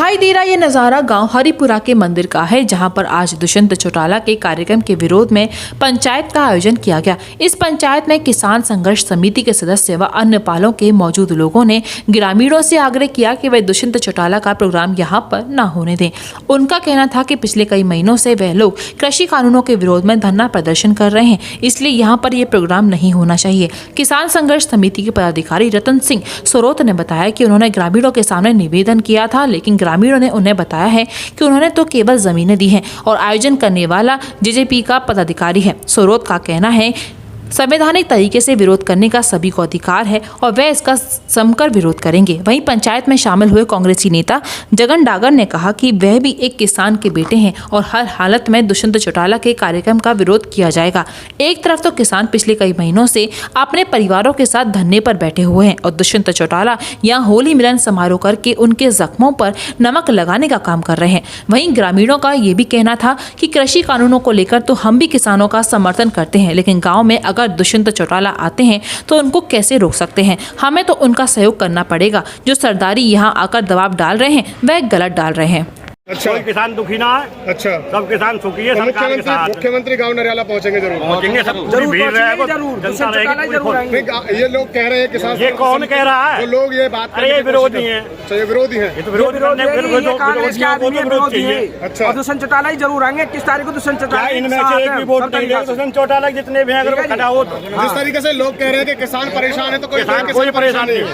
दिखाई दे रहा ये नज़ारा गांव हरिपुरा के मंदिर का है, जहां पर आज दुष्यंत चौटाला के कार्यक्रम के विरोध में पंचायत का आयोजन किया गया। इस पंचायत में किसान संघर्ष समिति के सदस्य व अन्य पालों के मौजूद लोगों ने ग्रामीणों से आग्रह किया कि वे दुष्यंत चौटाला का प्रोग्राम यहां पर न होने दें। उनका कहना था कि पिछले कई महीनों से वह लोग कृषि कानूनों के विरोध में धरना प्रदर्शन कर रहे हैं, इसलिए यहाँ पर ये प्रोग्राम नहीं होना चाहिए। किसान संघर्ष समिति के पदाधिकारी रतन सिंह सोरोत ने बताया कि उन्होंने ग्रामीणों के सामने निवेदन किया था, लेकिन ग्रामीणों ने उन्हें बताया है कि उन्होंने तो केवल जमीनें दी हैं और आयोजन करने वाला जेजेपी का पदाधिकारी है। सोरोत का कहना है संवैधानिक तरीके से विरोध करने का सभी को अधिकार है और वे इसका जमकर विरोध करेंगे। वहीं पंचायत में शामिल हुए कांग्रेसी नेता जगन डागर ने कहा कि वह भी एक किसान के बेटे हैं और हर हालत में दुष्यंत चौटाला के कार्यक्रम का विरोध किया जाएगा। एक तरफ तो किसान पिछले कई महीनों से अपने परिवारों के साथ धरने पर बैठे हुए हैं और दुष्यंत चौटाला यहाँ होली मिलन समारोह करके उनके जख्मों पर नमक लगाने का काम कर रहे हैं। वहीं ग्रामीणों का ये भी कहना था कि कृषि कानूनों को लेकर तो हम भी किसानों का समर्थन करते हैं, लेकिन गाँव में अगर दुष्यंत चौटाला आते हैं तो उनको कैसे रोक सकते हैं? हमें तो उनका सहयोग करना पड़ेगा। जो सरदारी यहाँ आकर दबाव डाल रहे हैं वह गलत डाल रहे हैं। अच्छा, कोई किसान दुखी ना है। अच्छा, सब किसान सुखी है। सरकार के साथ मुख्यमंत्री गांव नरियाला पहुंचेंगे, जरूर पहुंचेंगे। सब जरूर भीड़ रहे हैं, जरूर जनता रहेगी। ये लोग कह रहे हैं किसान, ये कौन कह रहा है? वो लोग ये बात अरे ये विरोधी हैं। अच्छा, ये विरोधी हैं। ये तो विरोधी है। अच्छा, दुष्यंत चौटाला ही जरूर आएंगे। किस तारीख को दुष्यंत चौटाला? इनमें से एक भी वोट नहीं देगा दुष्यंत चौटाला, जितने भी हैं अगर खड़ा हो। जिस तरीके से लोग कह रहे हैं कि किसान परेशान है, तो कोई परेशान नहीं।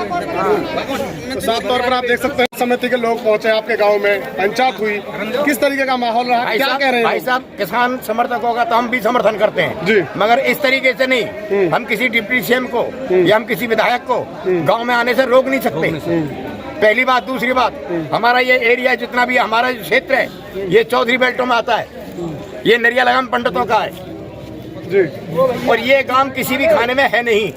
साफ तौर पर आप देख सकते हैं समिति के लोग पहुंचे आपके गाँव में, पंचायत हुई, किस तरीके का माहौल रहा, क्या कह रहे हैं? भाई साहब, किसान समर्थक होगा तो हम भी समर्थन करते हैं जी, मगर इस तरीके से नहीं। हम किसी डिप्टी सीएम को या हम किसी विधायक को गांव में आने से रोक नहीं सकते। पहली बात। दूसरी बात, हमारा ये एरिया जितना भी हमारा जो क्षेत्र है ये चौधरी बेल्टों में आता है। ये नरियाला पंडितों का है जी, और ये गांव किसी भी खाने में है नहीं।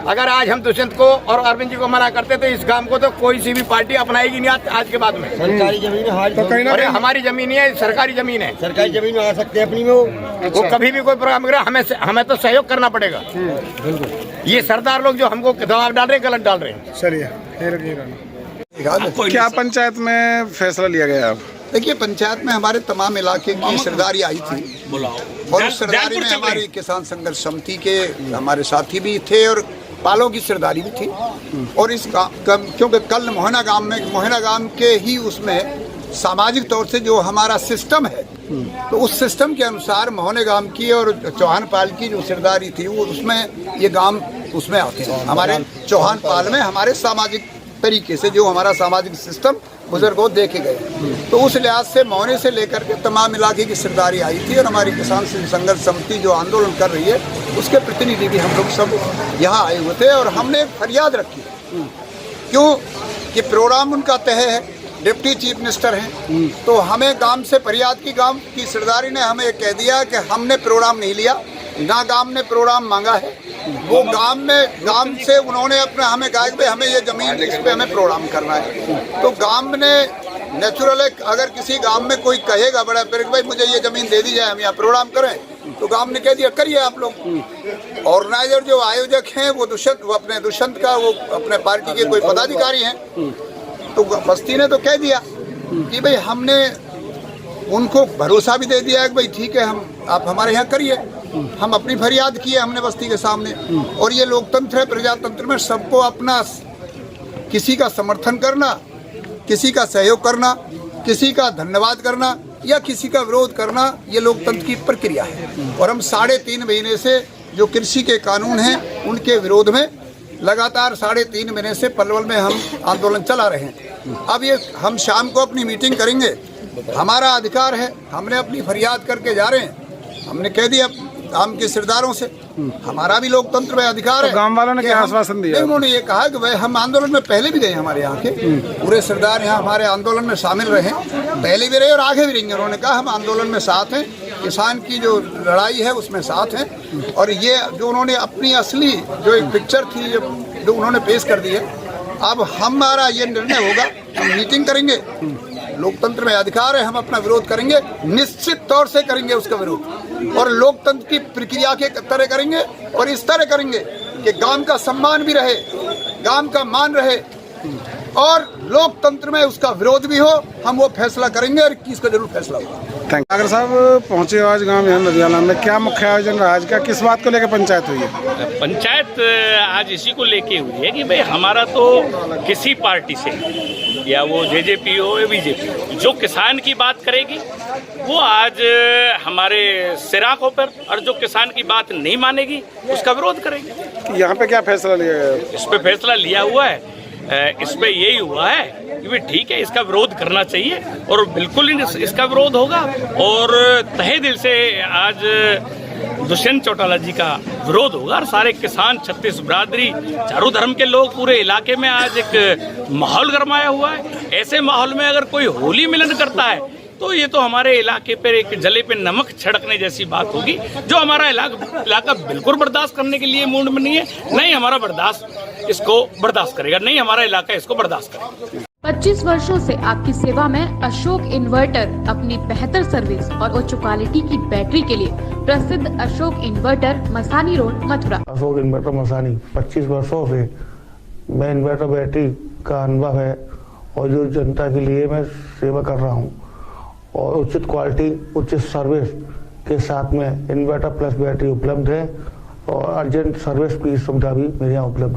अगर आज हम दुष्यंत को और अरविंद जी को मना करते तो इस गांव को तो कोई सी भी पार्टी अपनाएगी नहीं आज के बाद में। सरकारी जमीन है तो कहीं ना कहीं हमारी जमीन है, सरकारी जमीन है। सरकारी जमीन में आ सकते हैं अपनी में वो कभी भी कोई प्रोग्राम करे हमें तो सहयोग करना पड़ेगा। ये सरदार लोग जो हमको दबाव डाल रहे हैं, गलत डाल रहे हैं। चलिए, क्या पंचायत में फैसला लिया गया? देखिए, पंचायत में हमारे तमाम इलाके की सरदारी आई थी और उस सरदारी में हमारी किसान संघर्ष समिति के हमारे साथी भी थे और पालों की सरदारी भी थी। और इस क्योंकि कल मोहना गांव के ही उसमें सामाजिक तौर से जो हमारा सिस्टम है, तो उस सिस्टम के अनुसार मोहने गांव की और चौहान पाल की जो सरदारी थी वो उसमें ये गांव उसमें आते हैं। हमारे चौहान पाल में हमारे सामाजिक तरीके से जो हमारा सामाजिक सिस्टम बुजुर्गों देखे गए, तो उस लिहाज से मोहने से लेकर के तमाम इलाके की सरदारी आई थी। और हमारी किसान संघर्ष समिति जो आंदोलन कर रही है उसके प्रतिनिधि भी हम लोग सब यहाँ आए हुए थे और हमने एक फरियाद रखी। क्यों कि प्रोग्राम उनका तय है, डिप्टी चीफ मिनिस्टर हैं, तो हमें गांव से फरियाद की। गांव की सरदारी ने हमें कह दिया कि हमने प्रोग्राम नहीं लिया, ना गांव ने प्रोग्राम मांगा है। वो गांव से उन्होंने अपना हमें कहा कि हमें ये जमीन, इस पे हमें प्रोग्राम करना है। तो गांव ने नेचुरल है, अगर किसी गांव में कोई कहेगा बड़ा फिर भाई मुझे ये जमीन दे दी जाए, हम यहाँ प्रोग्राम करें, तो गांव ने कह दिया करिए आप लोग। ऑर्गेनाइजर जो आयोजक हैं वो अपने दुष्यंत का वो अपने पार्टी के कोई पदाधिकारी हैं, तो बस्ती ने तो कह दिया कि भाई हमने उनको भरोसा भी दे दिया है कि भाई ठीक है, आप हमारे यहाँ करिए। हम अपनी फरियाद की है हमने बस्ती के सामने। और ये लोकतंत्र है, प्रजातंत्र में सबको अपना किसी का समर्थन करना, किसी का सहयोग करना, किसी का धन्यवाद करना या किसी का विरोध करना, ये लोकतंत्र की प्रक्रिया है। और हम 3.5 महीने से जो कृषि के कानून हैं उनके विरोध में लगातार 3.5 महीने से पलवल में हम आंदोलन चला रहे हैं। अब ये हम शाम को अपनी मीटिंग करेंगे, हमारा अधिकार है, हमने अपनी फरियाद करके जा रहे हैं। हमने कह दिया गांव के सरदारों से, हमारा भी लोकतंत्र में अधिकार है। तो गांव वालों ने क्या आश्वासन दिया? उन्होंने ये कहा कि भाई हम आंदोलन में पहले भी गए, हमारे यहाँ के पूरे सरदार यहाँ हमारे आंदोलन में शामिल रहे, पहले भी रहे और आगे भी रहेंगे। उन्होंने कहा हम आंदोलन में साथ हैं, किसान की जो लड़ाई है उसमें साथ हैं। और ये जो उन्होंने अपनी असली जो एक पिक्चर थी जो उन्होंने पेश कर दी है, अब हमारा ये निर्णय होगा, हम मीटिंग करेंगे, लोकतंत्र में अधिकार है, हम अपना विरोध करेंगे, निश्चित तौर से करेंगे उसका विरोध, और लोकतंत्र की प्रक्रिया के तरह करेंगे और इस तरह करेंगे कि गांव का सम्मान भी रहे, गांव का मान रहे। और लोकतंत्र में उसका विरोध भी हो, हम वो फैसला करेंगे और 21 को जरूर फैसला होगा। थैंक सागर साहब पहुंचे आज गांव यहाँ नदियाला में, क्या मुख्य आयोजन रहा आज का, किस बात को लेकर पंचायत हुई है? पंचायत आज इसी को लेके हुई है कि भाई हमारा तो किसी पार्टी से, या वो जेजेपी हो या बीजेपी हो, जो किसान की बात करेगी वो आज हमारे सिराकों पर, और जो किसान की बात नहीं मानेगी उसका विरोध करेंगे। यहाँ पे क्या फैसला लिया गया? इस पे फैसला लिया हुआ है, इस पे यही हुआ है कि भाई ठीक है, इसका विरोध करना चाहिए और बिल्कुल ही इसका विरोध होगा। और तहे दिल से आज दुष्यंत चौटाला जी का विरोध होगा और सारे किसान, छत्तीस बिरादरी, चारों धर्म के लोग पूरे इलाके में आज एक माहौल गरमाया हुआ है। ऐसे माहौल में अगर कोई होली मिलन करता है तो ये तो हमारे इलाके पर एक जले पे नमक छिड़कने जैसी बात होगी, जो हमारा इलाका बिल्कुल बर्दाश्त करने के लिए मूड में नहीं है। नहीं हमारा बर्दाश्त इसको बर्दाश्त करेगा, नहीं हमारा इलाका इसको बर्दाश्त करेगा। 25 वर्षों से आपकी सेवा में अशोक इन्वर्टर अपनी बेहतर सर्विस और उच्च क्वालिटी की बैटरी के लिए प्रसिद्ध Ashok inverter, Masani road, Mathura. Ashok inverter Masani 25 वर्षों से मैं इन्वर्टर बैटरी का अनुभव है और जो जनता के लिए मैं सेवा कर रहा हूँ और उचित क्वालिटी, उचित सर्विस के साथ में इन्वर्टर प्लस बैटरी उपलब्ध है और अर्जेंट सर्विस की सुविधा भी मेरे यहाँ उपलब्ध है।